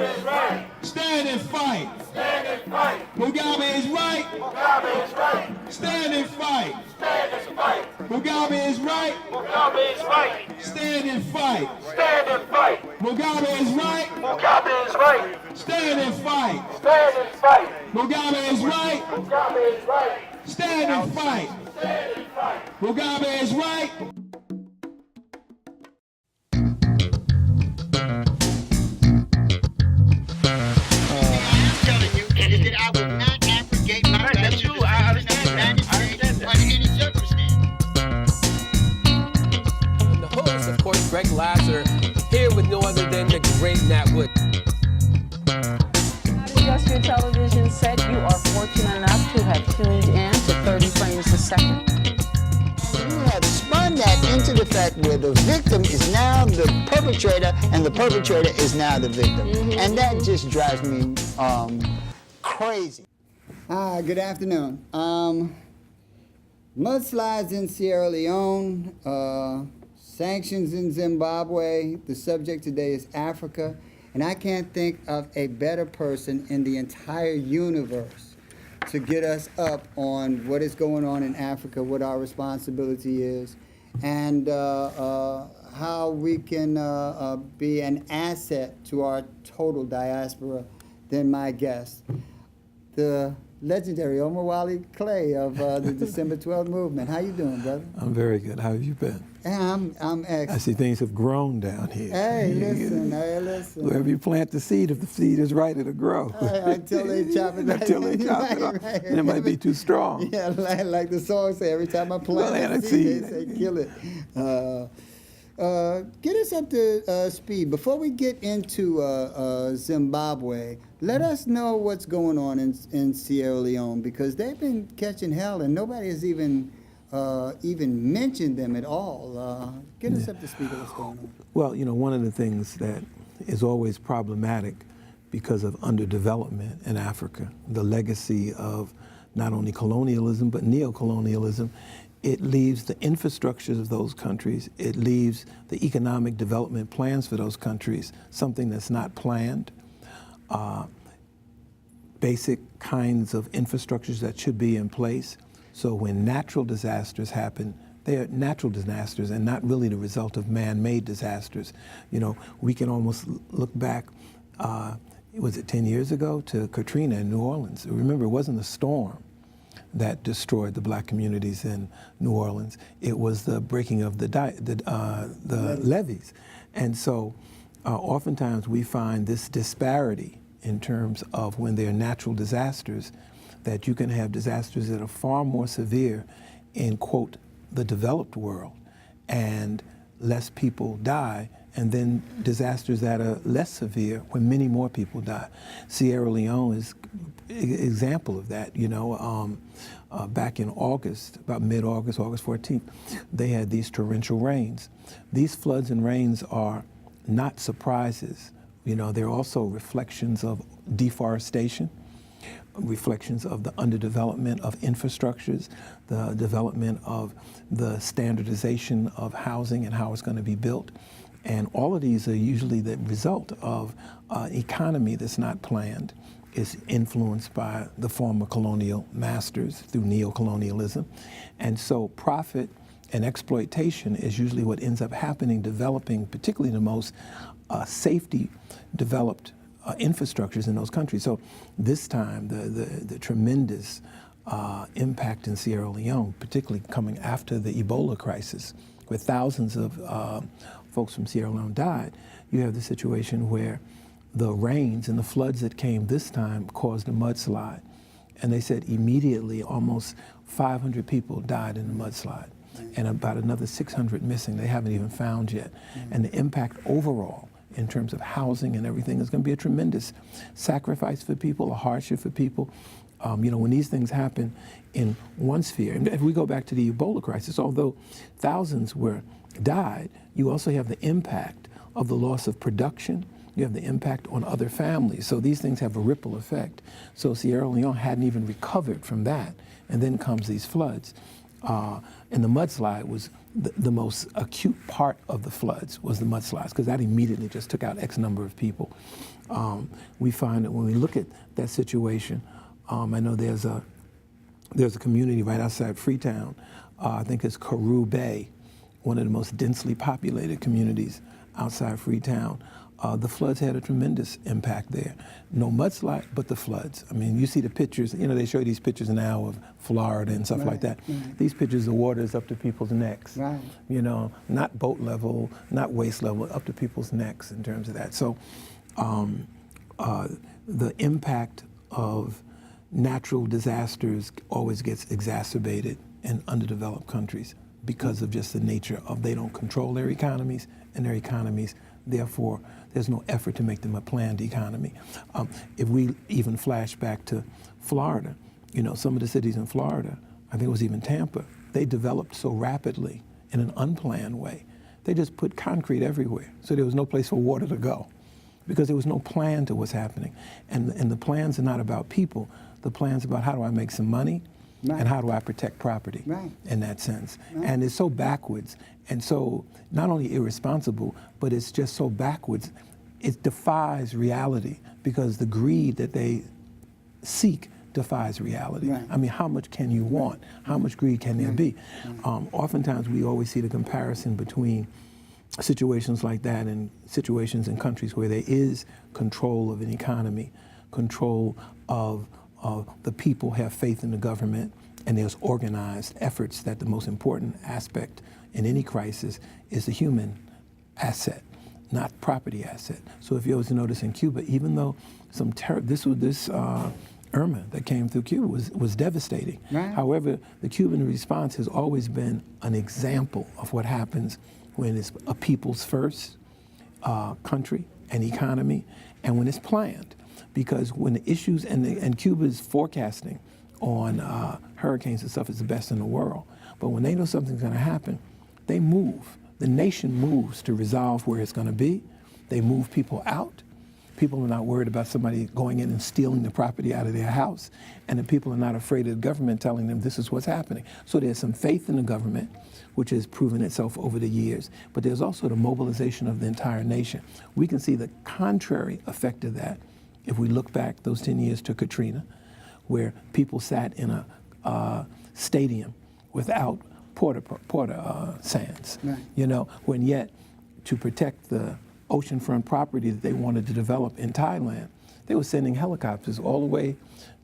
is right. Stand and fight. Stand and fight. Mugabe is right. Mugabe is right. Stand and fight. Stand and fight. Mugabe is right. Mugabe is right. Stand and fight. Stand and fight. Mugabe is right. Mugabe is right. Stand and fight. Stand and fight. Mugabe is right. Mugabe is right. Stand and fight. Stand and fight. Mugabe is right. I will not abrogate my right. That's true. I understand that. Under any circumstance. The host, of course, Greg Lazar, here with no other than the great Nat Wood. Adjust your television set. You are fortunate enough to have tuned in to 30 frames a second. You have spun that into the fact where the victim is now the perpetrator and the perpetrator is now the victim. And that just drives me crazy. Good afternoon. Mudslides in Sierra Leone, sanctions in Zimbabwe. The subject today is Africa. And I can't think of a better person in the entire universe to get us up on what is going on in Africa, what our responsibility is, and how we can be an asset to our total diaspora than my guest, the legendary Omowale Clay of the December 12th movement. How you doing, brother? I'm very good. How have you been? I'm excellent. I see things have grown down here. Hey, listen. Wherever you plant the seed, if the seed is right, it'll grow. Until they chop it. Until they chop it off. Right. And it might be too strong. Yeah, like the song say, every time I plant a seed, they say kill it. Get us up to speed. Before we get into Zimbabwe, let us know what's going on in Sierra Leone, because they've been catching hell and nobody has even mentioned them at all. Get us up to speed of what's going on. Well, you know, one of the things that is always problematic because of underdevelopment in Africa, the legacy of not only colonialism but neocolonialism, it leaves the infrastructures of those countries, it leaves the economic development plans for those countries, something that's not planned. Basic kinds of infrastructures that should be in place. So when natural disasters happen, they are natural disasters and not really the result of man-made disasters. You know, we can almost look back, was it 10 years ago, to Katrina in New Orleans. Remember, it wasn't a storm that destroyed the black communities in New Orleans. It was the breaking of the levees. And so oftentimes we find this disparity in terms of when there are natural disasters, that you can have disasters that are far more severe in, quote, the developed world, and less people die, and then disasters that are less severe when many more people die. Sierra Leone is an example of that. You know, back in August, about mid-August, August 14th, they had these torrential rains. These floods and rains are not surprises. You know, they're also reflections of deforestation, reflections of the underdevelopment of infrastructures, the development of the standardization of housing and how it's going to be built. And all of these are usually the result of an economy that's not planned, is influenced by the former colonial masters through neocolonialism. And so profit and exploitation is usually what ends up happening, developing particularly the most safety-developed infrastructures in those countries. So this time, the tremendous impact in Sierra Leone, particularly coming after the Ebola crisis, where thousands of folks from Sierra Leone died, you have the situation where the rains and the floods that came this time caused a mudslide. And they said immediately almost 500 people died in the mudslide, and about another 600 missing they haven't even found yet. And the impact overall in terms of housing and everything is going to be a tremendous sacrifice for people, a hardship for people. You know, when these things happen in one sphere, and if we go back to the Ebola crisis, although thousands died, you also have the impact of the loss of production. You have the impact on other families. So these things have a ripple effect. So Sierra Leone hadn't even recovered from that, and then comes these floods. And the mudslide was the most acute part of the floods was the mudslides, because that immediately just took out X number of people. We find that when we look at that situation, I know there's a community right outside Freetown, I think it's Karoo Bay, one of the most densely populated communities outside Freetown. The floods had a tremendous impact there. No mudslide, but the floods. I mean, you see the pictures, they show you these pictures now of Florida and stuff like that. These pictures, the water is up to people's necks. Right. Not boat level, not waist level, up to people's necks in terms of that. So the impact of natural disasters always gets exacerbated in underdeveloped countries because of just the nature of they don't control their economies, and their economies, therefore, there's no effort to make them a planned economy. If we even flash back to Florida, some of the cities in Florida, I think it was even Tampa, they developed so rapidly in an unplanned way. They just put concrete everywhere, so there was no place for water to go because there was no plan to what's happening. And the plans are not about people. The plan's about how do I make some money, right, and how do I protect property, right, in that sense. Right. And it's so backwards and so not only irresponsible, but it's just so backwards. It defies reality because the greed that they seek defies reality. Right. I mean, how much can you want? How much greed can there be? Oftentimes we always see the comparison between situations like that and situations in countries where there is control of an economy, control of the people have faith in the government, and there's organized efforts that the most important aspect in any crisis is the human asset, not property asset. So if you always notice in Cuba, even though this Irma that came through Cuba was devastating. Right. However, the Cuban response has always been an example of what happens when it's a people's first country and economy, and when it's planned. Because when the issues, and Cuba's forecasting on hurricanes and stuff is the best in the world, but when they know something's going to happen, they move. The nation moves to resolve where it's going to be. They move people out. People are not worried about somebody going in and stealing the property out of their house, and the people are not afraid of the government telling them this is what's happening. So there's some faith in the government, which has proven itself over the years, but there's also the mobilization of the entire nation. We can see the contrary effect of that if we look back those 10 years to Katrina, where people sat in a stadium without porta sands, right, when yet to protect the oceanfront property that they wanted to develop in Thailand, they were sending helicopters all the way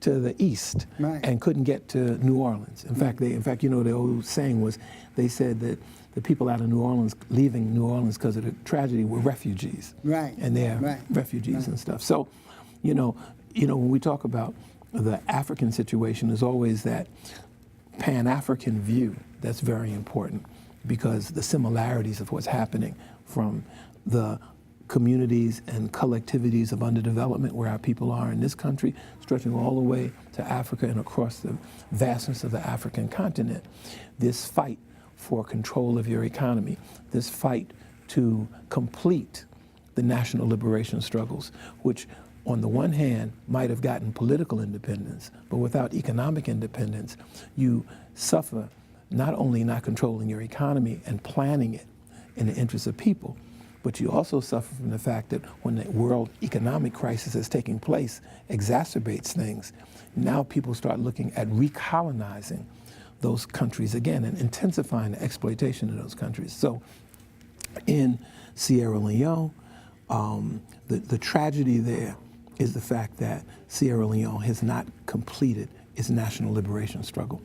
to the east, right, and couldn't get to New Orleans. In fact, the old saying was, they said that the people out of New Orleans leaving New Orleans because of the tragedy were refugees, right, and they're right, refugees right, and stuff. So, when we talk about the African situation, there's always that Pan-African view that's very important, because the similarities of what's happening from the communities and collectivities of underdevelopment where our people are in this country, stretching all the way to Africa and across the vastness of the African continent. This fight for control of your economy, this fight to complete the national liberation struggles, which on the one hand might have gotten political independence, but without economic independence, you suffer not only not controlling your economy and planning it in the interests of people, but you also suffer from the fact that when the world economic crisis is taking place, exacerbates things. Now people start looking at recolonizing those countries again and intensifying the exploitation of those countries. So in Sierra Leone, the tragedy there is the fact that Sierra Leone has not completed its national liberation struggle.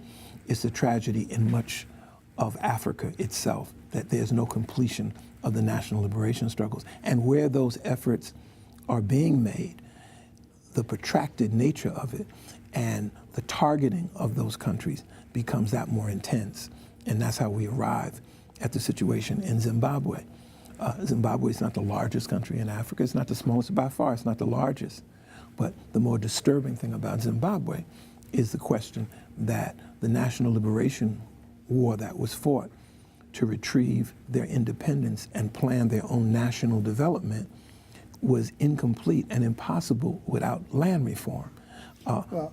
It's a tragedy in much of Africa itself that there's no completion of the national liberation struggles. And where those efforts are being made, the protracted nature of it and the targeting of those countries becomes that more intense. And that's how we arrive at the situation in Zimbabwe. Zimbabwe is not the largest country in Africa. It's not the smallest by far. It's not the largest. But the more disturbing thing about Zimbabwe is the question that the national liberation war that was fought to retrieve their independence and plan their own national development was incomplete and impossible without land reform. Well,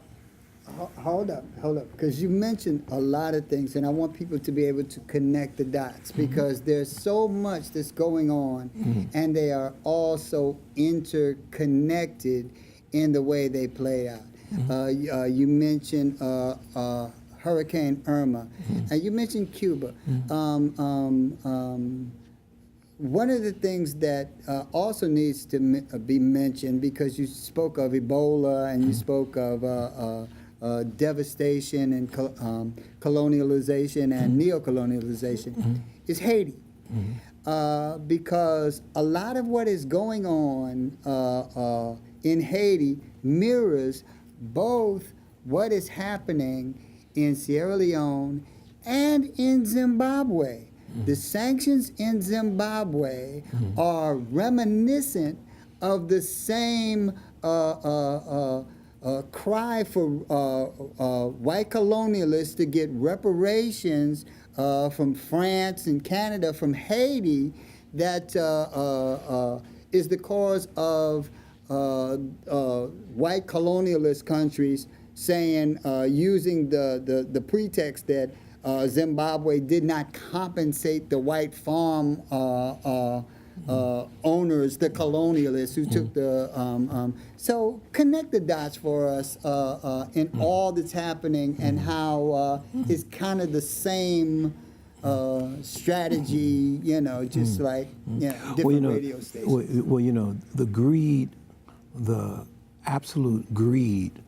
Hold up, because you mentioned a lot of things, and I want people to be able to connect the dots because there's so much that's going on, and they are all so interconnected in the way they play out. You mentioned Hurricane Irma, and you mentioned Cuba. One of the things that also needs to be mentioned, because you spoke of Ebola and you spoke of devastation and colonialization and neocolonialization, is Haiti. Because a lot of what is going on in Haiti mirrors both what is happening in Sierra Leone and in Zimbabwe. The sanctions in Zimbabwe are reminiscent of the same cry for white colonialists to get reparations from France and Canada from Haiti that is the cause of white colonialist countries saying, using the pretext that Zimbabwe did not compensate the white farm owners, the colonialists who took the... so connect the dots for us in all that's happening and how it's kind of the same strategy, just like different radio stations. Well, the greed, the absolute greed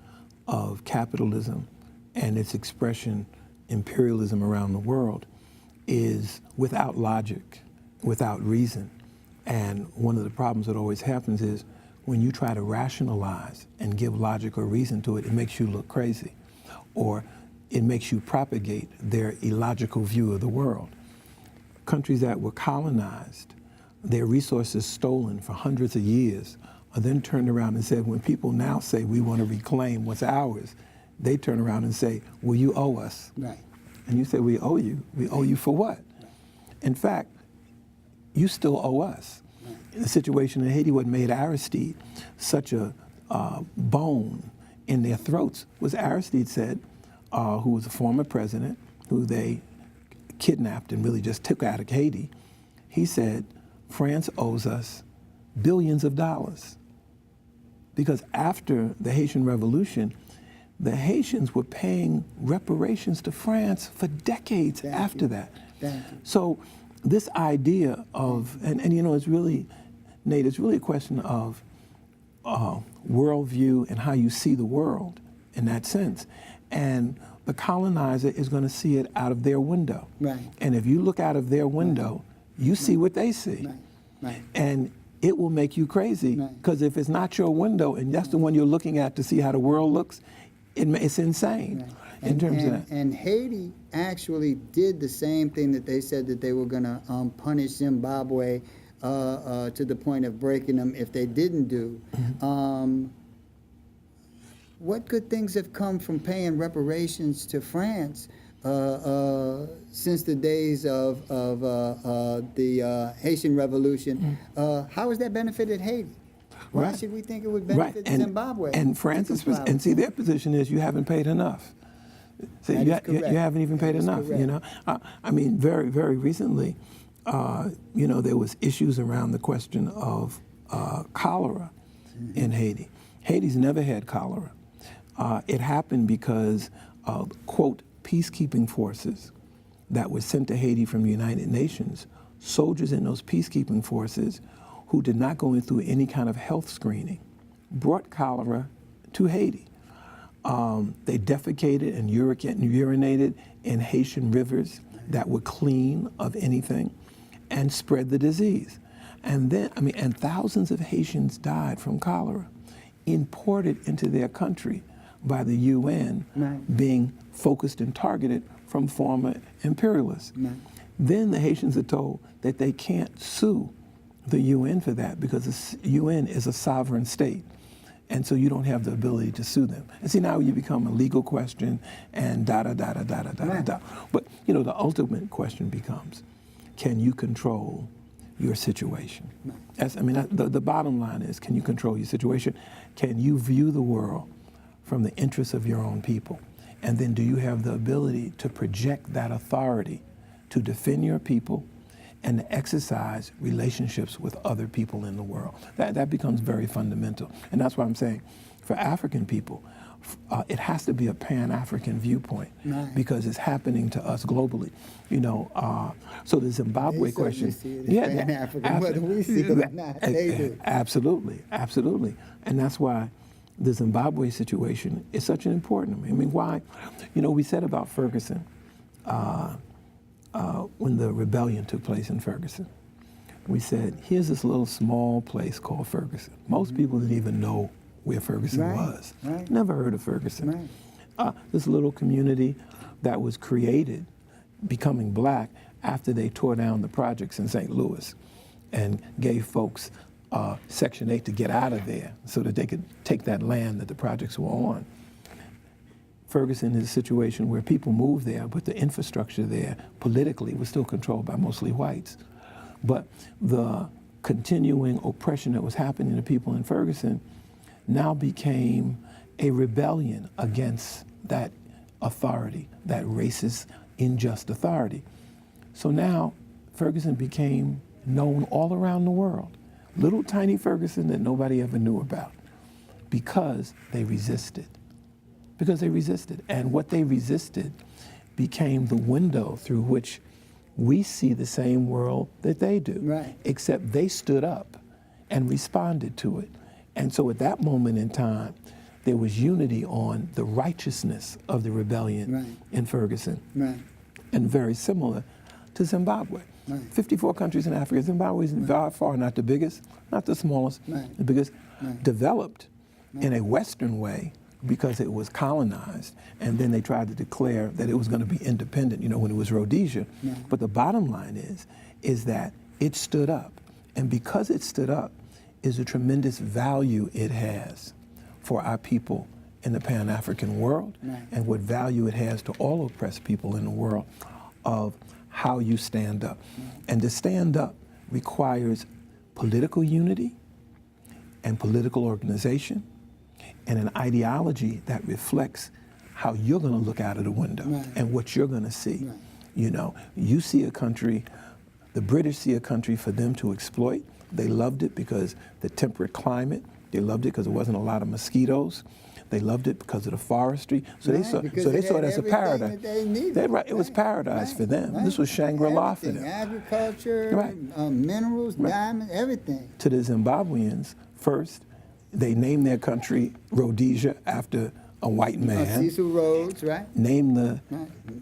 of capitalism and its expression, imperialism around the world, is without logic, without reason. And one of the problems that always happens is when you try to rationalize and give logic or reason to it, it makes you look crazy, or it makes you propagate their illogical view of the world. Countries that were colonized, their resources stolen for hundreds of years, are then turned around and said, when people now say we want to reclaim what's ours, they turn around and say, well, you owe us. Right. And you say, we owe you. We owe you for what? Right. In fact, you still owe us. Right. The situation in Haiti, what made Aristide such a bone in their throats was Aristide said, who was a former president, who they kidnapped and really just took out of Haiti, he said, France owes us billions of dollars. Because after the Haitian Revolution, the Haitians were paying reparations to France for decades after that. So this idea of, and it's really, Nate, it's really a question of worldview and how you see the world in that sense. And the colonizer is going to see it out of their window. Right. And if you look out of their window, you see what they see. Right. Right. And it will make you crazy, because if it's not your window and that's the one you're looking at to see how the world looks, it's insane in terms of that. And Haiti actually did the same thing that they said that they were going to punish Zimbabwe to the point of breaking them if they didn't do. What good things have come from paying reparations to France since the days of the Haitian Revolution? How has that benefited Haiti? Why should we think it would benefit Zimbabwe? And France is, and see, their position is you haven't paid enough. So you haven't even paid enough. I mean, very, very recently, there was issues around the question of cholera in Haiti. Haiti's never had cholera. It happened because of, quote, peacekeeping forces that were sent to Haiti from the United Nations, soldiers in those peacekeeping forces who did not go in through any kind of health screening, brought cholera to Haiti. They defecated and urinated in Haitian rivers that were clean of anything and spread the disease. And then, and thousands of Haitians died from cholera, imported into their country by the UN, being focused and targeted from former imperialists. Then the Haitians are told that they can't sue the UN for that because the UN is a sovereign state. And so you don't have the ability to sue them. And see, now you become a legal question and da-da-da-da-da-da-da-da. But, the ultimate question becomes, can you control your situation? The bottom line is, can you control your situation? Can you view the world from the interests of your own people? And then do you have the ability to project that authority to defend your people and to exercise relationships with other people in the world? That becomes very fundamental. And that's why I'm saying, for African people, it has to be a Pan-African viewpoint, because it's happening to us globally. You know, so the Zimbabwe question, Pan-African, whether we see it or not, they do. Absolutely, absolutely, and that's why the Zimbabwe situation is such an important. I mean, why? You know, we said about Ferguson when the rebellion took place in Ferguson. We said, here's this little small place called Ferguson. Most people didn't even know where Ferguson was. Never heard of Ferguson. This little community that was created, becoming black, after they tore down the projects in St. Louis and gave folks Section 8 to get out of there so that they could take that land that the projects were on. Ferguson is a situation where people moved there, but the infrastructure there politically was still controlled by mostly whites. But the continuing oppression that was happening to people in Ferguson now became a rebellion against that authority, that racist, unjust authority. So now Ferguson became known all around the world. Little tiny Ferguson that nobody ever knew about, because they resisted. Because they resisted. And what they resisted became the window through which we see the same world that they do. Except they stood up and responded to it. And so at that moment in time, there was unity on the righteousness of the rebellion in Ferguson. And very similar to Zimbabwe. 54 countries in Africa. Zimbabwe is by far not the biggest, not the smallest, the biggest. Developed in a Western way because it was colonized, and then they tried to declare that it was going to be independent, you know, when it was Rhodesia. But the bottom line is that it stood up. And because it stood up, is a tremendous value it has for our people in the Pan-African world, and what value it has to all oppressed people in the world of how you stand up. And to stand up requires political unity and political organization and an ideology that reflects how you're going to look out of the window and what you're going to see. You know, you see a country, the British see a country for them to exploit. They loved it because the temperate climate. They loved it because there wasn't a lot of mosquitoes. They loved it because of the forestry. So they saw it as a paradise. It was paradise for them. This was Shangri-La for them. Agriculture, minerals, diamonds, everything. To the Zimbabweans, first, they named their country Rhodesia after a white man. Cecil Rhodes, Named the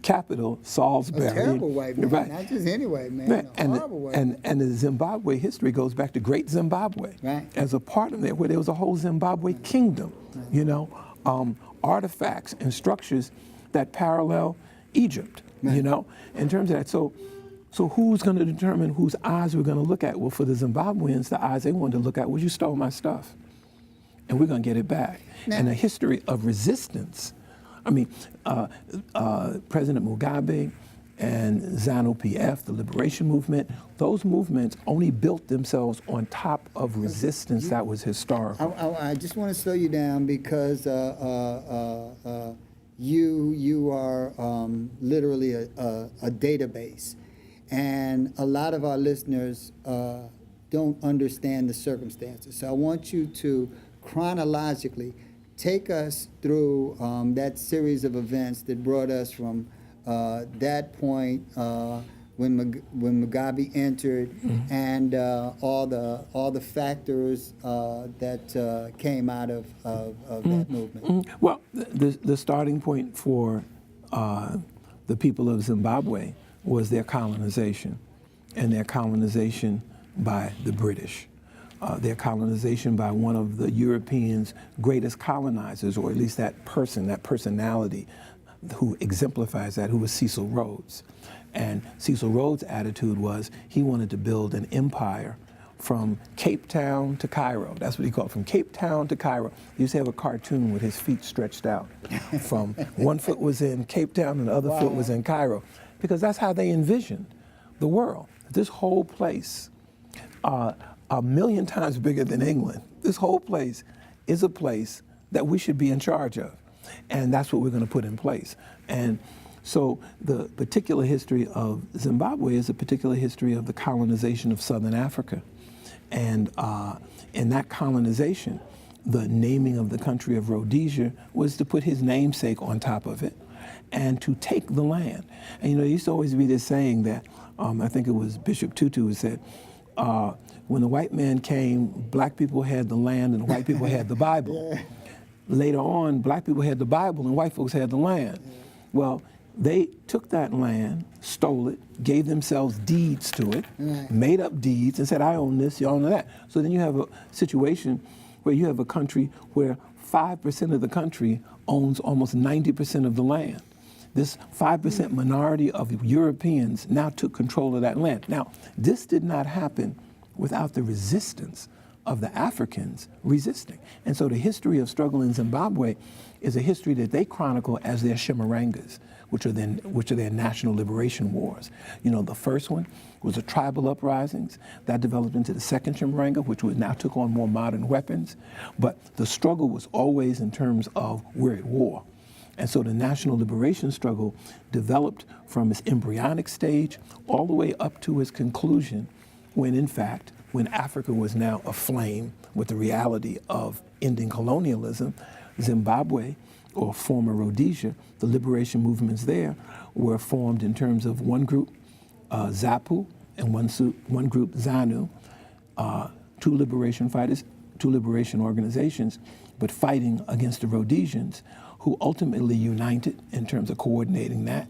capital Salisbury. A terrible white man, not just any white man, a horrible white man. And the Zimbabwe history goes back to Great Zimbabwe. As a part of it, where there was a whole Zimbabwe kingdom, you know, artifacts and structures that parallel Egypt, you know, in terms of that. So who's going to determine whose eyes we're going to look at? Well, for the Zimbabweans, the eyes they wanted to look at was, you stole my stuff, and we're going to get it back. And a history of resistance. I mean, President Mugabe and ZANU-PF, the liberation movement, those movements only built themselves on top of resistance that was historical. I just want to slow you down because you are literally a database. And a lot of our listeners don't understand the circumstances. So I want you to chronologically take us through that series of events that brought us from that point when Mugabe entered, and all the factors that came out of that movement. Well, the starting point for the people of Zimbabwe was their colonization, and their colonization by the British. Their colonization by one of the Europeans' greatest colonizers, or at least that personality who exemplifies that, who was Cecil Rhodes. And Cecil Rhodes' attitude was he wanted to build an empire from Cape Town to Cairo. That's what he called it, from Cape Town to Cairo. He used to have a cartoon with his feet stretched out. From one foot was in Cape Town and the other foot was in Cairo. Because that's how they envisioned the world. This whole place, 1,000,000 times bigger than England, this whole place is a place that we should be in charge of. And that's what we're going to put in place. And so the particular history of Zimbabwe is a particular history of the colonization of Southern Africa. And in that colonization, the naming of the country of Rhodesia was to put his namesake on top of it and to take the land. And there used to always be this saying that, I think it was Bishop Tutu who said, when the white man came, black people had the land and the white people had the Bible. Later on, black people had the Bible and white folks had the land. Well, they took that land, stole it, gave themselves deeds to it, made up deeds and said, I own this, you own that. So then you have a situation where you have a country where 5% of the country owns almost 90% of the land. This 5% minority of Europeans now took control of that land. Now, this did not happen without the resistance of the Africans resisting. And so the history of struggle in Zimbabwe is a history that they chronicle as their Shimarangas, which are their national liberation wars. The first one was the tribal uprisings. That developed into the second Shimaranga, which now took on more modern weapons. But the struggle was always in terms of we're at war. And so the national liberation struggle developed from its embryonic stage all the way up to its conclusion when, in fact, when Africa was now aflame with the reality of ending colonialism, Zimbabwe, or former Rhodesia, the liberation movements there were formed in terms of one group, ZAPU, and one group, ZANU, two liberation fighters, two liberation organizations, but fighting against the Rhodesians, who ultimately united in terms of coordinating that,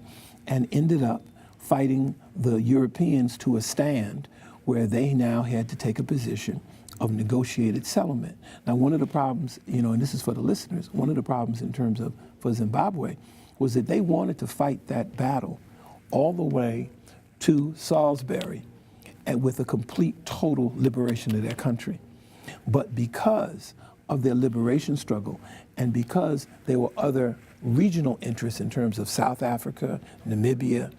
and ended up fighting the Europeans to a stand where they now had to take a position of negotiated settlement. Now, one of the problems, and this is for the listeners, one of the problems in terms of for Zimbabwe was that they wanted to fight that battle all the way to Salisbury and with a complete, total liberation of their country. But because of their liberation struggle and because there were other regional interests in terms of South Africa, Namibia,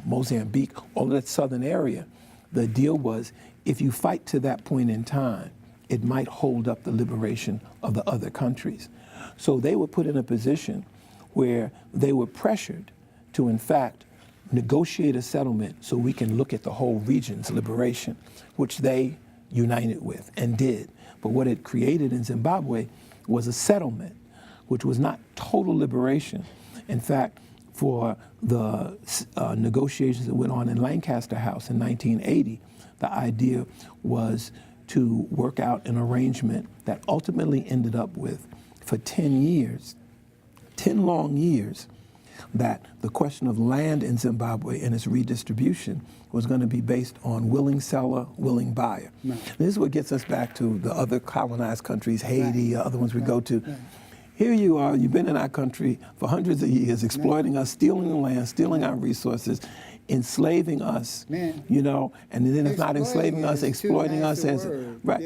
Mozambique, all of that southern area, the deal was if you fight to that point in time, it might hold up the liberation of the other countries. So they were put in a position where they were pressured to, in fact, negotiate a settlement so we can look at the whole region's liberation, which they united with and did. But what it created in Zimbabwe was a settlement, which was not total liberation. In fact, for the negotiations that went on in Lancaster House in 1980, the idea was to work out an arrangement that ultimately ended up with, for 10 years, 10 long years, that the question of land in Zimbabwe and its redistribution was going to be based on willing seller, willing buyer. Right. This is what gets us back to the other colonized countries, Haiti, other ones we go to. Right. Here you are, you've been in our country for hundreds of years, exploiting us, stealing the land, stealing our resources, enslaving us, and then if not enslaving us, exploiting us as, right.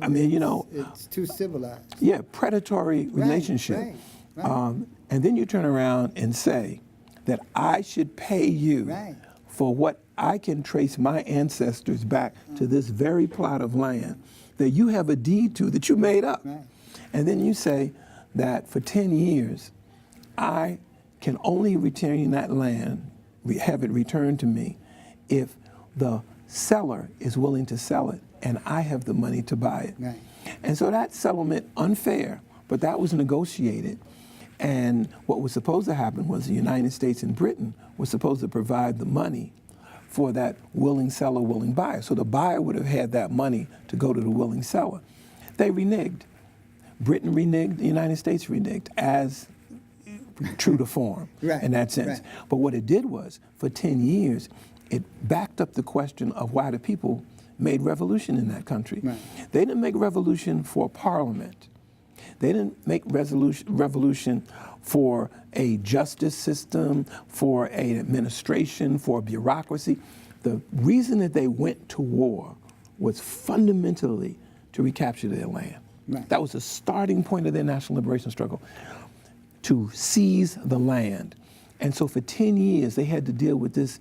I mean, it's too civilized. Yeah, predatory relationship. Right. And then you turn around and say that I should pay you for what I can trace my ancestors back to this very plot of land that you have a deed to that you made up. Right. And then you say that for 10 years, I can only retain that land, have it returned to me, if the seller is willing to sell it and I have the money to buy it. Right. And so that settlement, unfair, but that was negotiated. And what was supposed to happen was the United States and Britain were supposed to provide the money for that willing seller, willing buyer. So the buyer would have had that money to go to the willing seller. They reneged. Britain reneged, the United States reneged, as true to form in that sense. Right. But what it did was, for 10 years, it backed up the question of why the people made revolution in that country. Right. They didn't make revolution for parliament. They didn't make revolution for a justice system, for an administration, for a bureaucracy. The reason that they went to war was fundamentally to recapture their land. Right. That was the starting point of their national liberation struggle, to seize the land. And so for 10 years, they had to deal with this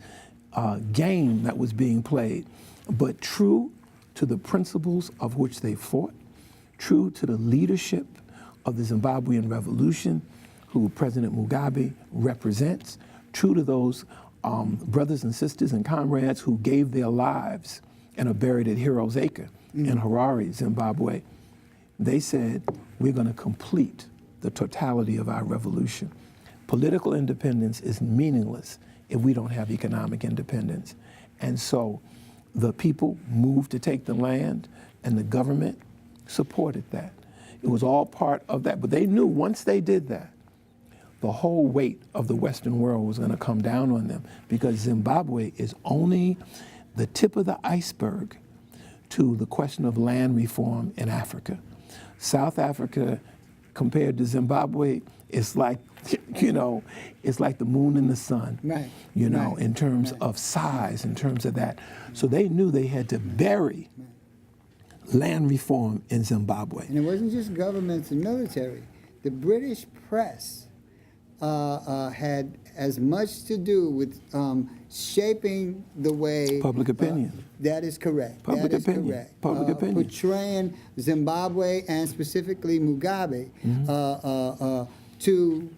game that was being played, but true to the principles of which they fought, true to the leadership of the Zimbabwean revolution, who President Mugabe represents, true to those brothers and sisters and comrades who gave their lives and are buried at Heroes Acre in Harare, Zimbabwe. They said, we're going to complete the totality of our revolution. Political independence is meaningless if we don't have economic independence. And so the people moved to take the land, and the government supported that. It was all part of that. But they knew once they did that, the whole weight of the Western world was going to come down on them, because Zimbabwe is only the tip of the iceberg to the question of land reform in Africa. South Africa, compared to Zimbabwe, is like, it's like the moon and the sun, Right. in terms of size, in terms of that. So they knew they had to bury land reform in Zimbabwe. And it wasn't just governments and military. The British press had as much to do with shaping the way Public opinion. That is correct. Public that is opinion. correct. Public opinion. Portraying Zimbabwe and specifically Mugabe to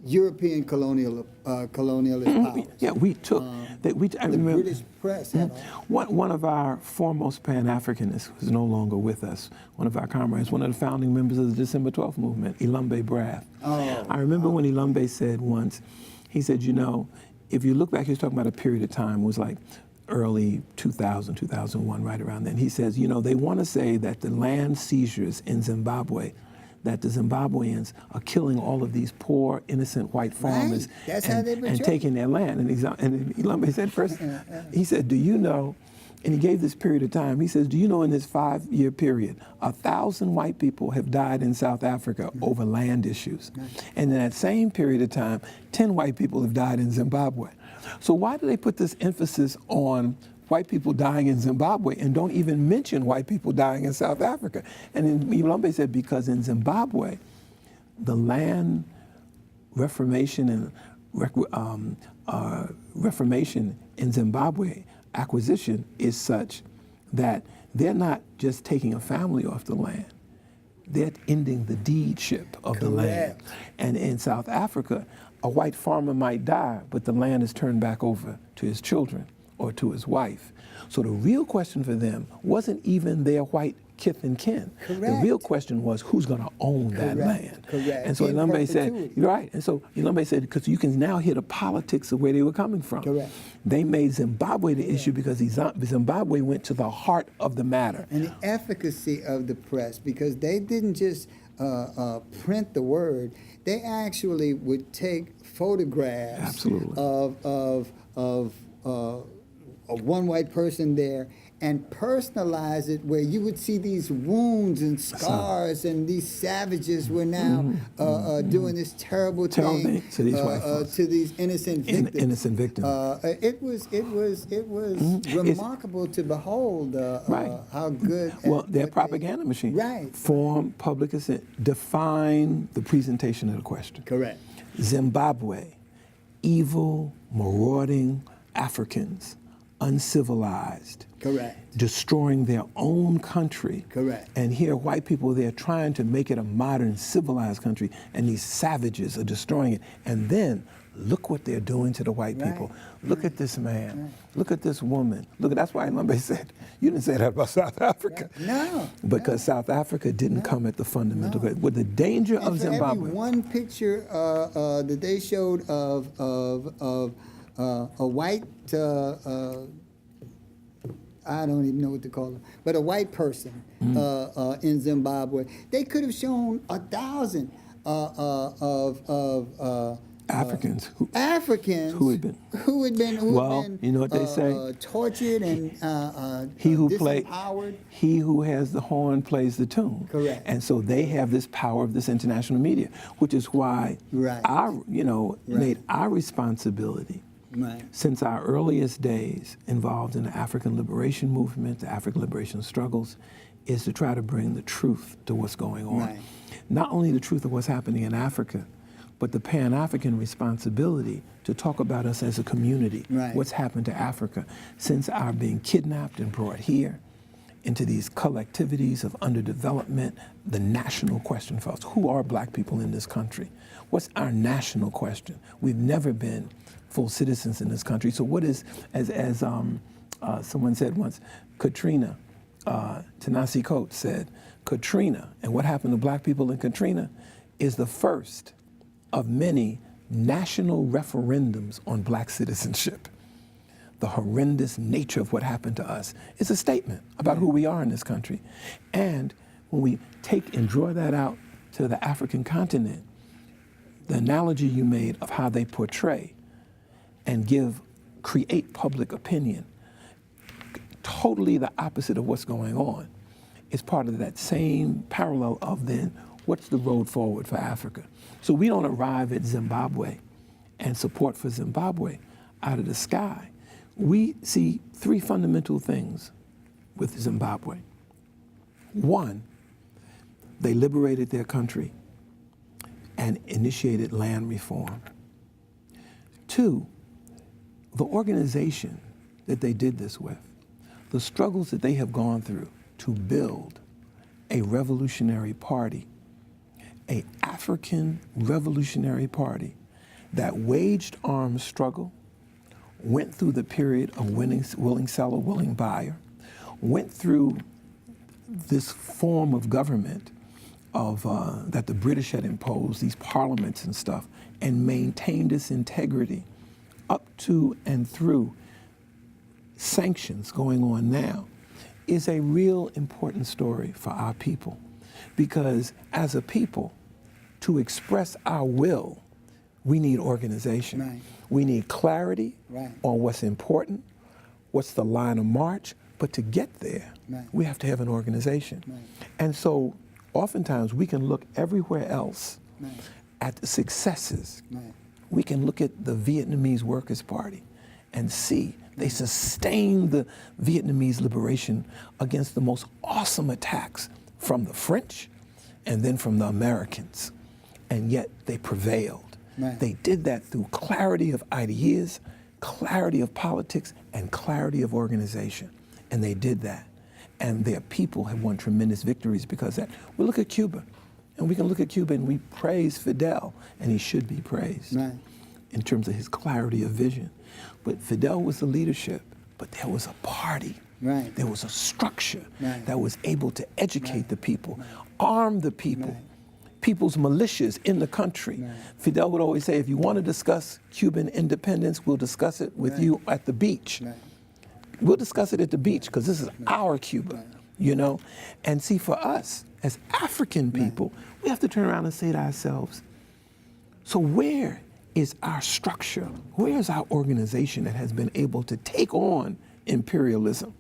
European colonialist powers. Yeah, we took. I The remember, British press had all. one of our foremost Pan-Africanists, who's no longer with us, one of our comrades, one of the founding members of the December 12th movement, Ilumbe Brath. I remember when Ilumbe said once, he said, if you look back, he was talking about a period of time, it was like early 2000, 2001, right around then. He says, they want to say that the land seizures in Zimbabwe, that the Zimbabweans are killing all of these poor, innocent white farmers That's how they portray and taking their land. And Ilumbe said first, he said, do you know, and he gave this period of time, he says, do you know in this 5-year period, 1,000 white people have died in South Africa over land issues. And in that same period of time, 10 white people have died in Zimbabwe. So why do they put this emphasis on white people dying in Zimbabwe and don't even mention white people dying in South Africa? And Ilumbe said, because in Zimbabwe, the land reformation and reformation in Zimbabwe acquisition is such that they're not just taking a family off the land, they're ending the deedship of the land. And in South Africa, a white farmer might die, but the land is turned back over to his children or to his wife. So the real question for them wasn't even their white kith and kin. The real question was, who's going to own that land? And so Ilumbe said, you're right. And so Ilumbe said, because you can now hear the politics of where they were coming from. They made Zimbabwe the issue because Zimbabwe went to the heart of the matter. And the efficacy of the press, because they didn't just print the word, they actually would take photographs of one white person there and personalize it where you would see these wounds and scars, and these savages were now doing this terrible thing to these white folks, to these innocent victims. It was remarkable to behold how good. Well, their propaganda machine. Form, public assent, define the presentation of the question. Zimbabwe, evil, marauding Africans, uncivilized, destroying their own country. And here white people, they're trying to make it a modern, civilized country, and these savages are destroying it. And then look what they're doing to the white people. Look at this man. Look at this woman. Look, that's why Ilumbe said, you didn't say that about South Africa. Because South Africa didn't come at the fundamental. With the danger of Zimbabwe. Every one picture that they showed of a white, I don't even know what to call them, but a white person in Zimbabwe, they could have shown 1,000 Africans who had been you know what they say? Tortured and disempowered. He who has the horn plays the tune. And so they have this power of this international media, which is why made our responsibility since our earliest days involved in the African liberation movement, the African liberation struggles, is to try to bring the truth to what's going on. Not only the truth of what's happening in Africa, but the Pan-African responsibility to talk about us as a community, what's happened to Africa since our being kidnapped and brought here, into these collectivities of underdevelopment, the national question for us. Who are black people in this country? What's our national question? We've never been full citizens in this country. So what is, as someone said once, Katrina, Ta-Nehisi Coates said, Katrina, and what happened to black people in Katrina is the first of many national referendums on black citizenship. The horrendous nature of what happened to us is a statement about who we are in this country. And when we take and draw that out to the African continent, the analogy you made of how they portray and create public opinion, totally the opposite of what's going on, is part of that same parallel of then, what's the road forward for Africa? So we don't arrive at Zimbabwe and support for Zimbabwe out of the sky. We see three fundamental things with Zimbabwe. One, they liberated their country and initiated land reform. Two, the organization that they did this with, the struggles that they have gone through to build a revolutionary party, an African revolutionary party that waged armed struggle, went through the period of willing seller, willing buyer, went through this form of government that the British had imposed, these parliaments and stuff, and maintained its integrity up to and through sanctions going on now, is a real important story for our people. Because as a people, to express our will, we need organization. Right. We need clarity on what's important, what's the line of march, but to get there, we have to have an organization. And so oftentimes we can look everywhere else at the successes. We can look at the Vietnamese Workers' Party and see they sustained the Vietnamese liberation against the most awesome attacks from the French and then from the Americans. And yet they prevailed. They did that through clarity of ideas, clarity of politics, and clarity of organization. And they did that. And their people have won tremendous victories because of that. We look at Cuba, and we can look at Cuba and we praise Fidel, and he should be praised in terms of his clarity of vision. But Fidel was the leadership, but there was a party. There was a structure that was able to educate the people, arm the people, people's militias in the country. Fidel would always say, if you want to discuss Cuban independence, we'll discuss it with you at the beach. We'll discuss it at the beach because this is our Cuba, you know? And see, for us, as African people, we have to turn around and say to ourselves, so where is our structure? Where is our organization that has been able to take on imperialism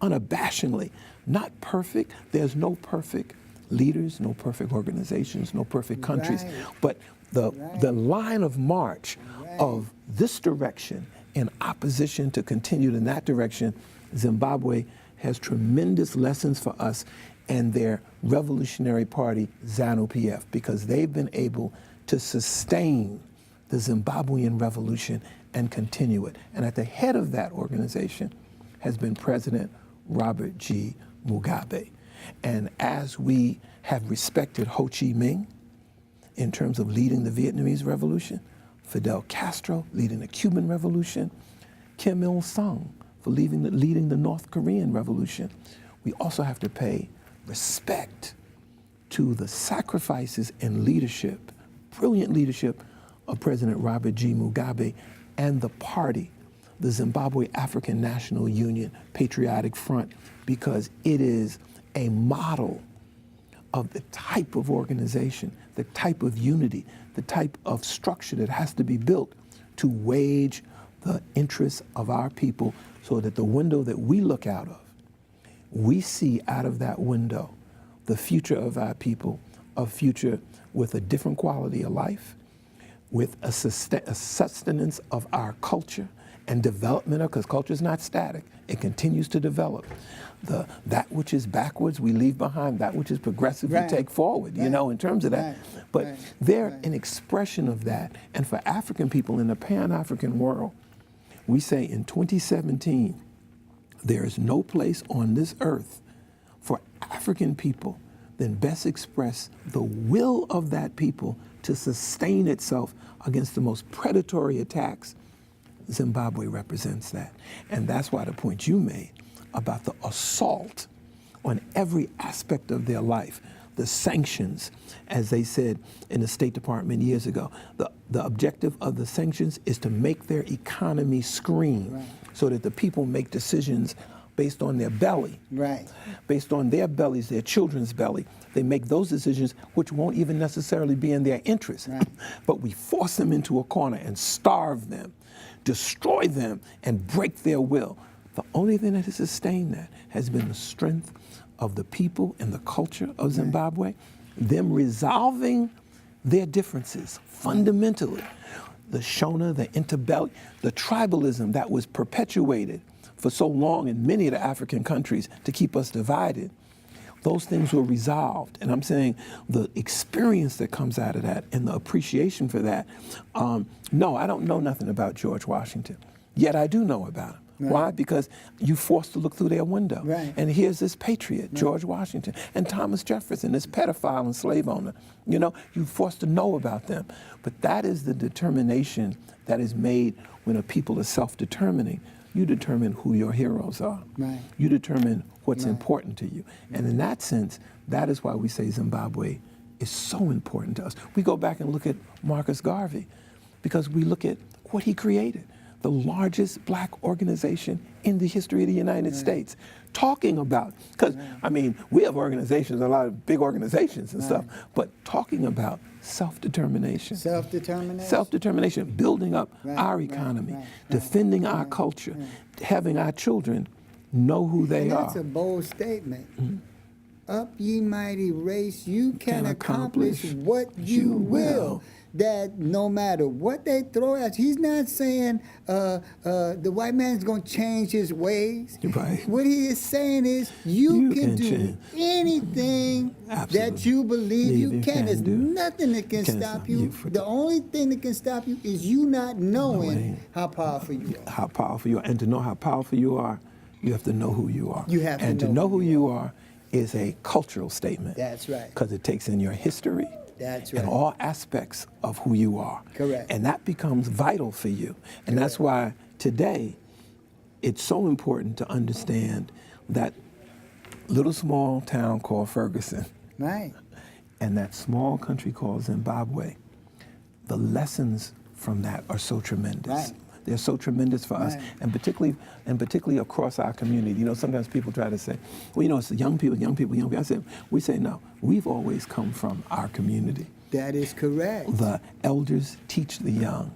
unabashedly? Not perfect. There's no perfect leaders, no perfect organizations, no perfect countries. But the line of march of this direction in opposition to continue in that direction, Zimbabwe has tremendous lessons for us and their revolutionary party, ZANU-PF, because they've been able to sustain the Zimbabwean revolution and continue it. And at the head of that organization has been President Robert G. Mugabe. And as we have respected Ho Chi Minh in terms of leading the Vietnamese Revolution, Fidel Castro leading the Cuban Revolution, Kim Il-sung for leading the North Korean Revolution, we also have to pay respect to the sacrifices and leadership, brilliant leadership of President Robert G. Mugabe and the party, the Zimbabwe African National Union Patriotic Front, because it is a model of the type of organization, the type of unity, the type of structure that has to be built to wage the interests of our people so that the window that we look out of, we see out of that window the future of our people, a future with a different quality of life, with a sustenance of our culture and development of, because culture is not static, it continues to develop. That which is backwards, we leave behind. That which is progressive, we take forward, you know, in terms of that. But they're an expression of that. And for African people in the Pan-African world, we say in 2017, there is no place on this earth for African people then best express the will of that people to sustain itself against the most predatory attacks, Zimbabwe represents that. And that's why the point you made about the assault on every aspect of their life, the sanctions, as they said in the State Department years ago, the objective of the sanctions is to make their economy scream so that the people make decisions based on their belly, based on their bellies, their children's belly. They make those decisions which won't even necessarily be in their interest. But we force them into a corner and starve them, destroy them, and break their will. The only thing that has sustained that has been the strength of the people and the culture of Zimbabwe, them resolving their differences fundamentally. The Shona, the interbelly, the tribalism that was perpetuated for so long in many of the African countries to keep us divided, those things were resolved. And I'm saying the experience that comes out of that and the appreciation for that, no, I don't know nothing about George Washington, yet I do know about him. Why? Because you're forced to look through their window. And here's this patriot, George Washington, and Thomas Jefferson, this pedophile and slave owner. You know, you're forced to know about them. But that is the determination that is made when a people is self-determining. You determine who your heroes are. You determine what's important to you. And in that sense, that is why we say Zimbabwe is so important to us. We go back and look at Marcus Garvey because we look at what he created, the largest black organization in the history of the United States, talking about, because, I mean, we have organizations, a lot of big organizations and stuff, but talking about self-determination. Self-determination. Self-determination, building up our economy, defending our culture, having our children know who they are. That's a bold statement. Up ye mighty race, you can accomplish what you will. That no matter what they throw at you, he's not saying the white man's going to change his ways. What he is saying is you can do anything that you believe you can. There's nothing that can stop you. The only thing that can stop you is you not knowing how powerful you are. How powerful you are. And to know how powerful you are, you have to know who you are. You have and to know who you are is a cultural statement. That's right. Because it takes in your history. That's right. And all aspects of who you are. Correct. And that becomes vital for you. And that's why today it's so important to understand that little small town called Ferguson and that small country called Zimbabwe, the lessons from that are so tremendous. They're so tremendous for us, and particularly across our community. You know, sometimes people try to say, well, you know, it's the young people. I said, we say, no, we've always come from our community. That is correct. The elders teach the young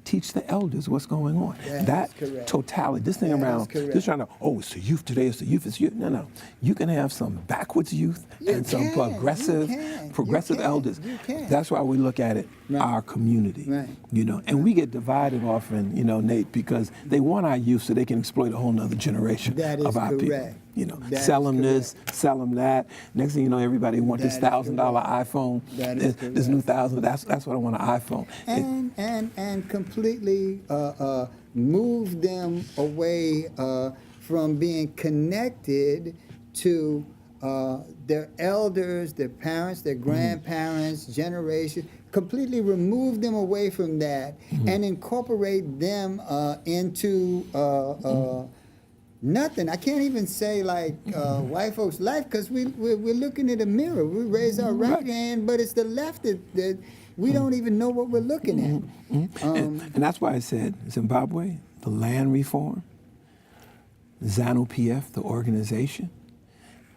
teach the elders what's going on. That totality, this thing around, this trying to, oh, it's the youth today, it's the youth, it's youth. No. You can have some backwards youth and some progressive elders. That's why we look at it, our community. You know, and we get divided often, you know, Nate, because they want our youth so they can exploit a whole nother generation of our people. You know, sell them this, sell them that. Next thing you know, everybody wants this $1,000 iPhone. This new $1,000. That's what I want, an iPhone. And completely move them away from being connected to their elders, their parents, their grandparents, generation. Completely remove them away from that and incorporate them into nothing. I can't even say like white folks' life because we're looking at a mirror. We raise our right hand, but it's the left that we don't even know what we're looking at. And that's why I said Zimbabwe, the land reform, ZANU-PF, the organization,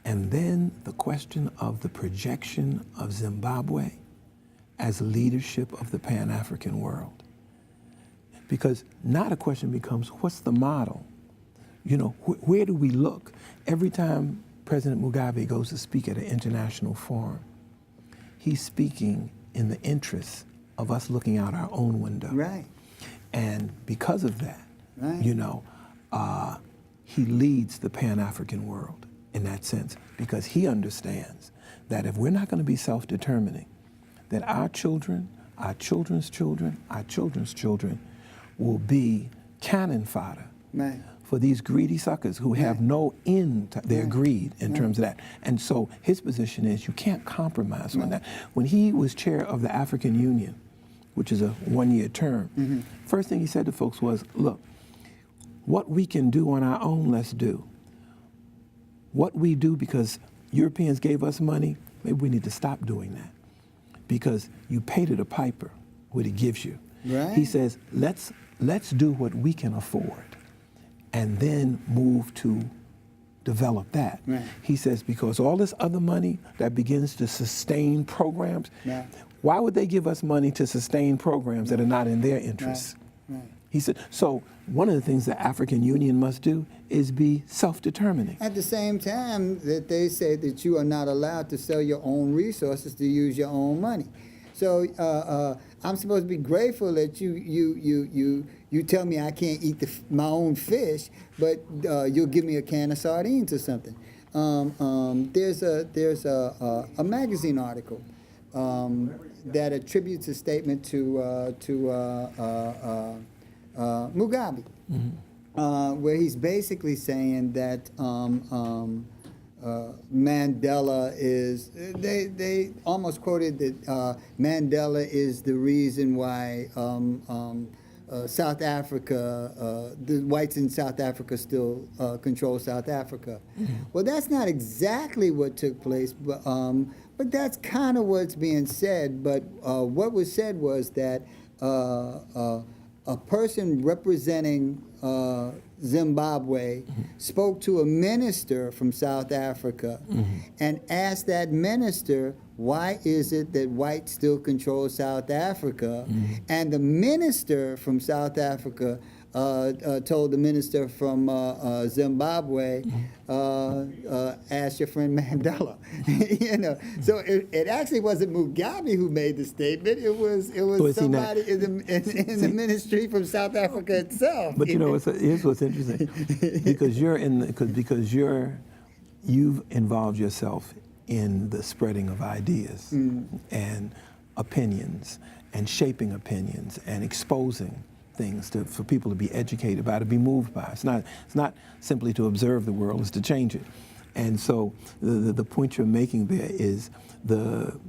and then the question of the projection of Zimbabwe as leadership of the Pan-African world. Because now the question becomes, what's the model? You know, where do we look? Every time President Mugabe goes to speak at an international forum, he's speaking in the interest of us looking out our own window. And because of that, you know, he leads the Pan-African world in that sense, because he understands that if we're not going to be self-determining, that our children, our children's children, our children's children will be cannon fodder for these greedy suckers who have no end to their greed in terms of that. And so his position is you can't compromise on that. When he was chair of the African Union, which is a one-year term, first thing he said to folks was, look, what we can do on our own, let's do. What we do because Europeans gave us money, maybe we need to stop doing that because you pay to the piper what he gives you. Right. He says, let's do what we can afford and then move to develop that. Right. He says, because all this other money that begins to sustain programs, Right. why would they give us money to sustain programs that are not in their interests? Right. He said, so one of the things the African Union must do is be self-determining. At the same time that they say that you are not allowed to sell your own resources to use your own money. So I'm supposed to be grateful that you tell me I can't eat my own fish, but you'll give me a can of sardines or something. There's a magazine article that attributes a statement to Mugabe, where he's basically saying that Mandela is, they almost quoted that Mandela is the reason why South Africa, the whites in South Africa still control South Africa. Well, that's not exactly what took place, but that's kind of what's being said. But what was said was that a person representing Zimbabwe spoke to a minister from South Africa and asked that minister, why is it that whites still control South Africa? And the minister from South Africa told the minister from Zimbabwe, ask your friend Mandela. You know, so it actually wasn't Mugabe who made the statement. It was somebody in the ministry from South Africa itself. But you know, here's what's interesting, because you've involved yourself in the spreading of ideas and opinions and shaping opinions and exposing things for people to be educated by, to be moved by. It's not simply to observe the world, it's to change it. And so the point you're making there is the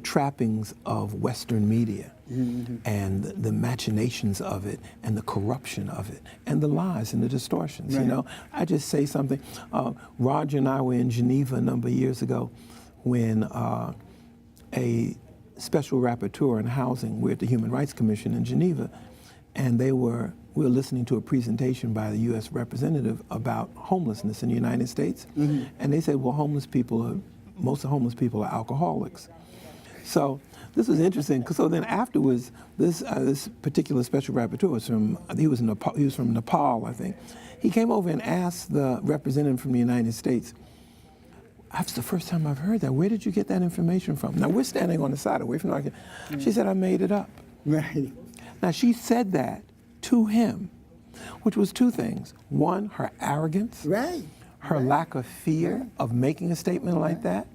trappings of Western media and the machinations of it and the corruption of it and the lies and the distortions. Right. You know, I just say something. Roger and I were in Geneva a number of years ago when a special rapporteur in housing, we're at the Human Rights Commission in Geneva, and we were listening to a presentation by the U.S. representative about homelessness in the United States. And they said, well, most of homeless people are alcoholics. So this was interesting. So then afterwards, this particular special rapporteur was from Nepal, I think. He came over and asked the representative from the United States, that's the first time I've heard that. Where did you get that information from? Now, we're standing on the side away from the argument. She said, I made it up. Right. Now, she said that to him, which was two things. One, her arrogance. Right. Her lack of fear of making a statement like that.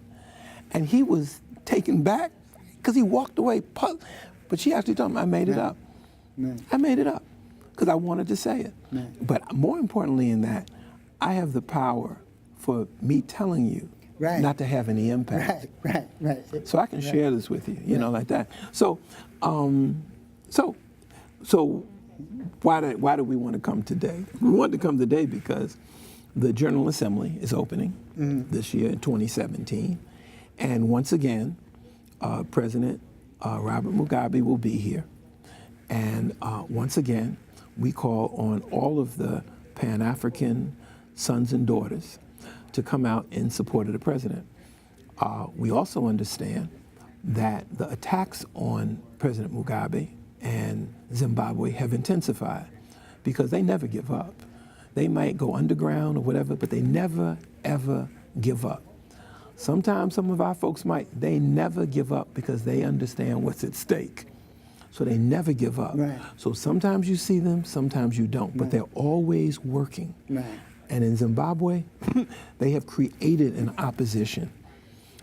And he was taken back because he walked away. But she actually told him, I made it up. I made it up because I wanted to say it. But more importantly in that, I have the power for me telling you not to have any impact. Right. So I can share this with you, you know, like that. So, so why do we want to come today? We want to come today because the General Assembly is opening this year in 2017. And once again, President Robert Mugabe will be here. And once again, we call on all of the Pan-African sons and daughters to come out in support of the president. We also understand that the attacks on President Mugabe and Zimbabwe have intensified because they never give up. They might go underground or whatever, but they never, ever give up. Sometimes some of our folks they never give up because they understand what's at stake. So they never give up. Right. So sometimes you see them, sometimes you don't, but they're always working. Right. And in Zimbabwe, they have created an opposition,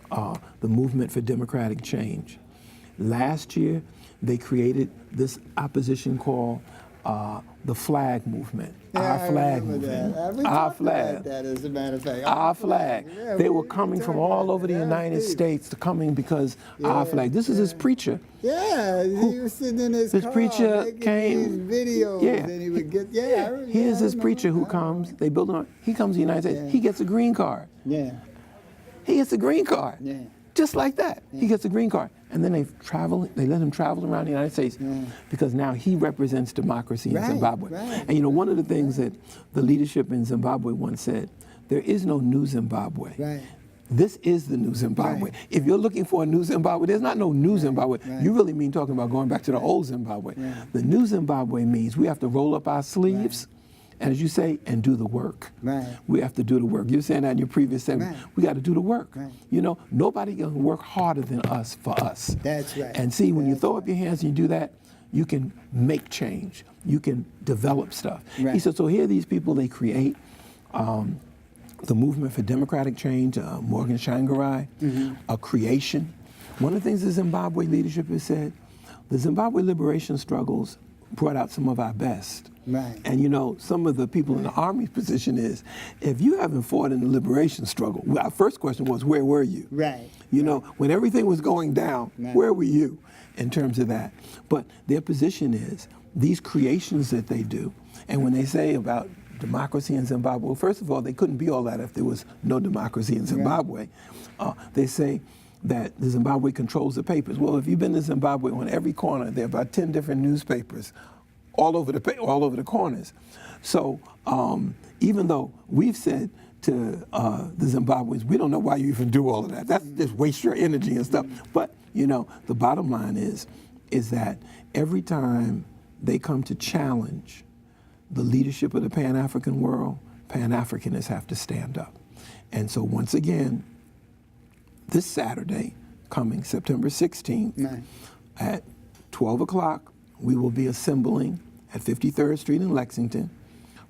the Movement for Democratic Change. Last year, they created this opposition called the flag movement, Yeah, our I flag remember movement, that. We our talked about flag. that, as a matter of fact. Our flag. Yeah, They were we coming from talked all about over the that. United That was deep. States to coming because our flag. This is his preacher. Yeah, he was sitting in his car preacher making came- these videos, yeah. and he would get, I Here's this remember. preacher who comes. They build him. He comes to the United States. Yeah. He gets a green card. Yeah, He gets a green card. Yeah. Just like that. He gets a green card. And then they let him travel around the United States because now he represents democracy in Right, Zimbabwe. right. And you know, one of the things that the leadership in Zimbabwe once said, there is no new Zimbabwe. Right. This is the new Zimbabwe. Right. If you're looking for a new Zimbabwe, there's not no new Zimbabwe. right. You really mean talking about going back to the old Zimbabwe. The new Zimbabwe means we have to roll up our sleeves, and as you say, and do the work. Right. We have to do the work. You were saying that in your previous segment. Right. We got to do the work. Right. You know, nobody can work harder than us for us. That's right. And see, when you That's throw up your hands and you do that, you can make change. You can develop stuff. He Right. said, so here are these people, they create the movement for democratic change, Morgan Shangarai, a creation. One of the things the Zimbabwe leadership has said, the Zimbabwe liberation struggles brought out some of our best. Right. And you know, some of the people in the Army's position is, if you haven't fought in the liberation struggle, well, our first question was, where were you? Right. You know, when everything was going down, Right. where were you in terms of that? But their position is, these creations that they do, and when they say about democracy in Zimbabwe, well, first of all, they couldn't be all that if there was no democracy in Zimbabwe. They say that the Zimbabwe controls the papers. Well, if you've been to Zimbabwe, on every corner, there are about 10 different newspapers all over the corners. So even though we've said to the Zimbabweans, we don't know why you even do all of that. That's just waste your energy and stuff. But, you know, the bottom line is that every time they come to challenge the leadership of the Pan-African world, Pan-Africanists have to stand up. And so once again, this Saturday, coming September 16th, at 12 o'clock, we will be assembling at 53rd Street in Lexington,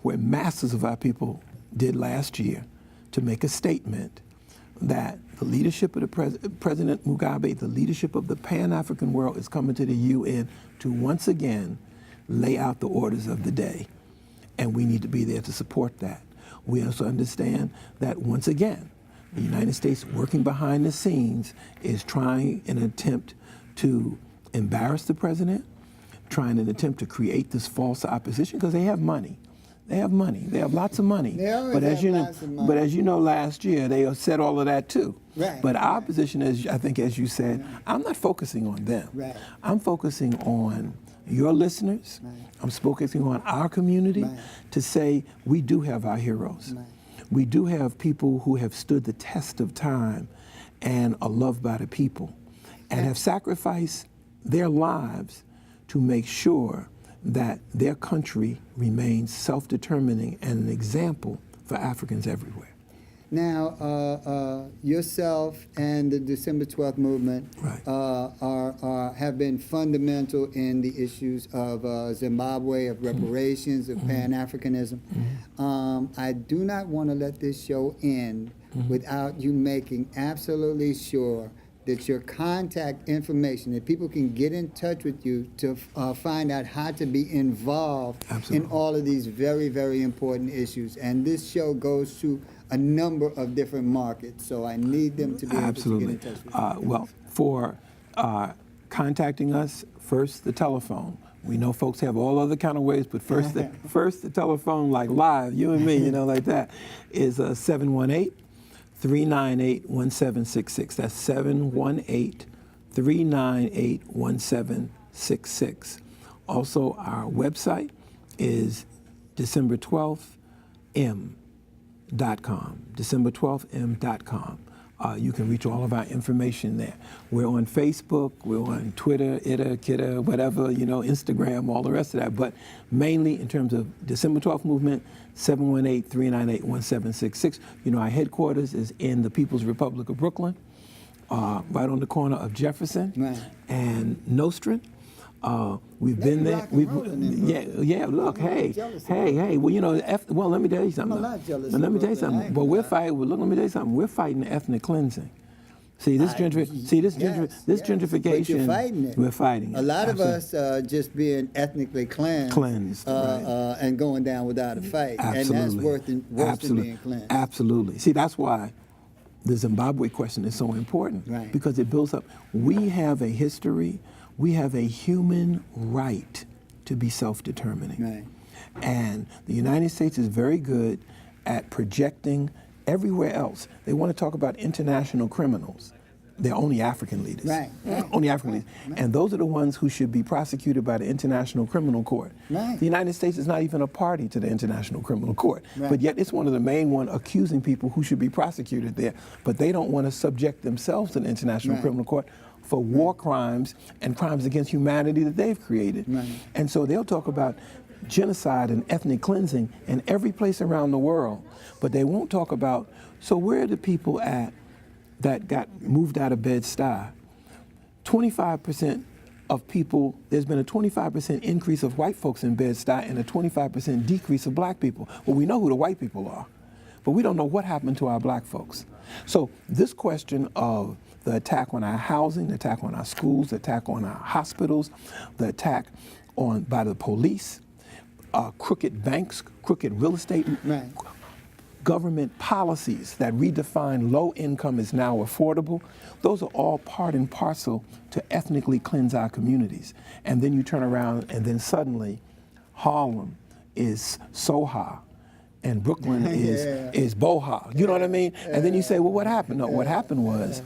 where masses of our people did last year, to make a statement that the leadership of President Mugabe, the leadership of the Pan-African world, is coming to the UN to once again lay out the orders of the day. And we need to be there to support that. We also understand that once again, the United States, working behind the scenes, is trying an attempt to embarrass the president, trying an attempt to create this false opposition, because they have money. They have money. They have lots of money. They always But as have you know, lots of money. but as you know, last year they said all of that too. Right, But our right. position is, I think, as you said, I'm not focusing on them. Right. I'm focusing on your listeners. Right. I'm focusing on our community Right. to say we do have our heroes. Right. We do have people who have stood the test of time and are loved by the people and have sacrificed their lives to make sure that their country remains self-determining and an example for Africans everywhere. Now, yourself and the December 12th movement Right. have been fundamental in the issues of Zimbabwe, of reparations, of Pan-Africanism. I do not want to let this show end without you making absolutely sure that your contact information, that people can get in touch with you to find out how to be involved Absolutely. in all of these very, very important issues. And this show goes to a number of different markets, so I need them to be able Absolutely. to get in touch with you. Well, for contacting us, first the telephone. We know folks have all other kind of ways, but first the telephone, like live, you and me, you know, like that, is 718-398-1766. That's 718-398-1766. Also, our website is December12m.com. December12m.com. You can reach all of our information there. We're on Facebook, we're on Twitter, Kidda, whatever, you know, Instagram, all the rest of that. But mainly in terms of December 12th movement, 718-398-1766. You know, our headquarters is in the People's Republic of Brooklyn, right on the corner of Jefferson and Nostrand. We've been there. Yeah. Look, hey. Well, you know, let me tell you something. I'm not jealous Let me of tell you Brooklyn. something. But we're fighting. Look, let me tell you something. We're fighting ethnic cleansing. See this Yes, this yes. gentrification. But you're fighting it. We're fighting it. A lot of Absolutely. us just being ethnically cleansed, Right. and going down without a fight, Absolutely. and that's worse than being cleansed. Absolutely. See, that's why the Zimbabwe question is so important. Right. Because it builds up. We have a history. We have a human right to be self-determining. Right. And the United States is very good at projecting everywhere else. They want to talk about international criminals. They're only African leaders. Right. Only African leaders. And those are the ones who should be prosecuted by the International Criminal Court. Right. The United States is not even a party to the International Criminal Court. Right. But yet it's one of the main ones accusing people who should be prosecuted there. But they don't want to subject themselves to the International Right. Criminal Court for war crimes and crimes against humanity that they've created. Right. And so they'll talk about genocide and ethnic cleansing in every place around the world, but they won't talk about, so where are the people at that got moved out of Bed-Stuy? 25% of people, there's been a 25% increase of white folks in Bed-Stuy and a 25% decrease of black people. Well, we know who the white people are, but we don't know what happened to our black folks. So this question of the attack on our housing, the attack on our schools, the attack on our hospitals, the attack by the police, crooked banks, crooked real estate, Right. government policies that redefine low income is now affordable, those are all part and parcel to ethnically cleanse our communities. And then you turn around and then suddenly Harlem is Soha and Brooklyn is Boha. You know what I mean? And then you say, well, what happened? No, what happened was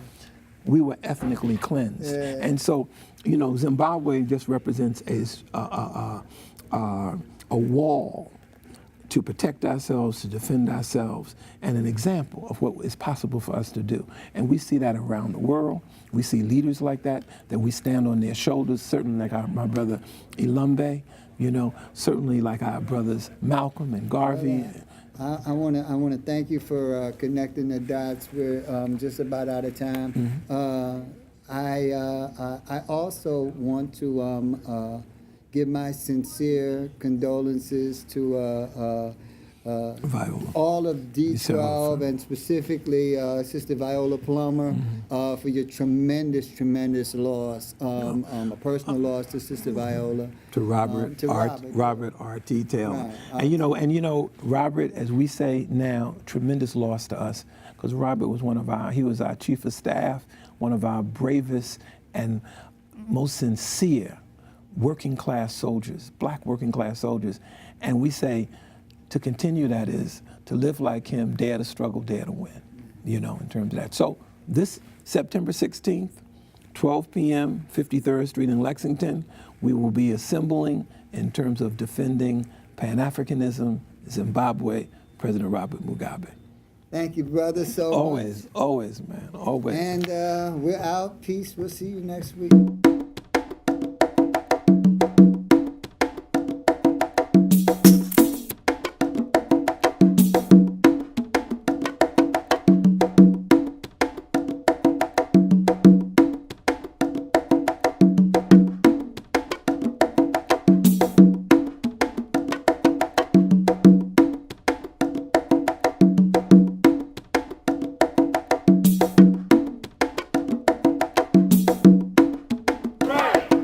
we were ethnically cleansed. And so, you know, Zimbabwe just represents a wall to protect ourselves, to defend ourselves, and an example of what is possible for us to do. And we see that around the world. We see leaders like that we stand on their shoulders, certainly like my brother Ilumbe, you know, certainly like our brothers Malcolm and Garvey. I want to thank you for connecting the dots. We're just about out of time. I also want to give my sincere condolences to Viola. all of Sarah. D12 and specifically Sister Viola Plummer for your tremendous loss, a personal loss to Sister Viola. To Robert, Robert R. T-Taylor. Right. And you know, Robert, as we say now, tremendous loss to us, because Robert was he was our chief of staff, one of our bravest and most sincere working class soldiers, black working class soldiers. And we say, to continue that is to live like him, dare to struggle, dare to win, you know, in terms of that. So this September 16th, 12 p.m., 53rd Street in Lexington, we will be assembling in terms of defending Pan-Africanism, Zimbabwe, President Robert Mugabe. Thank you, brother, so much. Always, man, always. And we're out. Peace. We'll see you next week.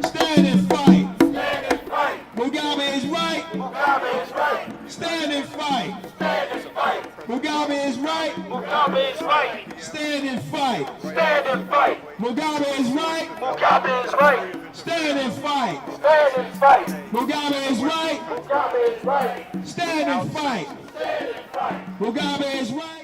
Stand and fight. Mugabe is right. Mugabe is right. Stand and fight. Stand and fight. Mugabe is right. Mugabe is right. Stand and fight. Stand and fight. Mugabe is right. Mugabe is right. Stand and fight. Stand and fight. Mugabe is right. Mugabe is right. Stand and fight. Mugabe is right.